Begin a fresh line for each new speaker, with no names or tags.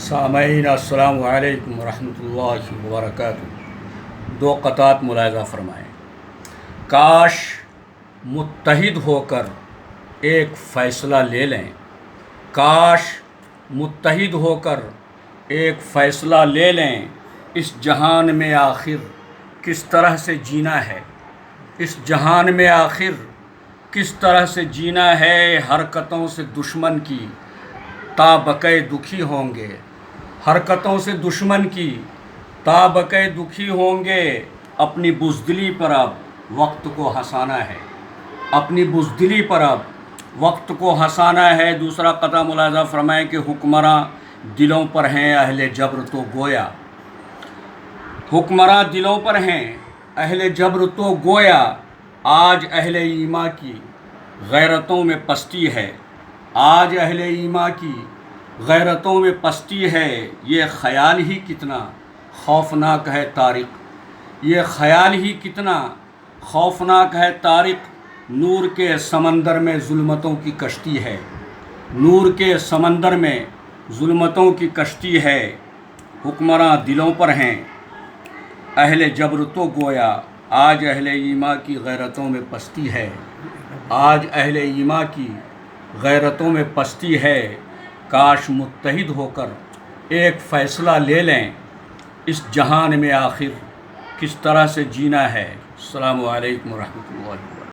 سامعین السلام علیکم ورحمۃ اللہ وبرکاتہ۔ دو قطعات ملاحظہ فرمائیں۔ کاش متحد ہو کر ایک فیصلہ لے لیں، کاش متحد ہو کر ایک فیصلہ لے لیں، اس جہان میں آخر کس طرح سے جینا ہے، اس جہان میں آخر کس طرح سے جینا ہے۔ حرکتوں سے دشمن کی تا بقے دکھی ہوں گے، حرکتوں سے دشمن کی تا بقے دکھی ہوں گے۔ اپنی بزدلی پر اب وقت کو ہنسانا ہے، اپنی بزدلی پر اب وقت کو ہنسانا ہے۔ دوسرا قطعہ ملاحظہ فرمائیں کہ حکمراں دلوں پر ہیں اہل جبر تو گویا، حکمراں دلوں پر ہیں اہل جبر تو گویا۔ آج اہل ایمان کی غیرتوں میں پستی ہے، آج اہل ایمان کی غیرتوں میں پستی ہے۔ یہ خیال ہی کتنا خوفناک ہے طارق، یہ خیال ہی کتنا خوفناک ہے طارق۔ نور کے سمندر میں ظلمتوں کی کشتی ہے، نور کے سمندر میں ظلمتوں کی کشتی ہے۔ حکمراں دلوں پر ہیں اہل جبر تو گویا، آج اہل ایمان کی غیرتوں میں پستی ہے، آج اہل ایمان کی غیرتوں میں پستی ہے۔ کاش متحد ہو کر ایک فیصلہ لے لیں، اس جہان میں آخر کس طرح سے جینا ہے۔ السلام علیکم ورحمۃ اللہ۔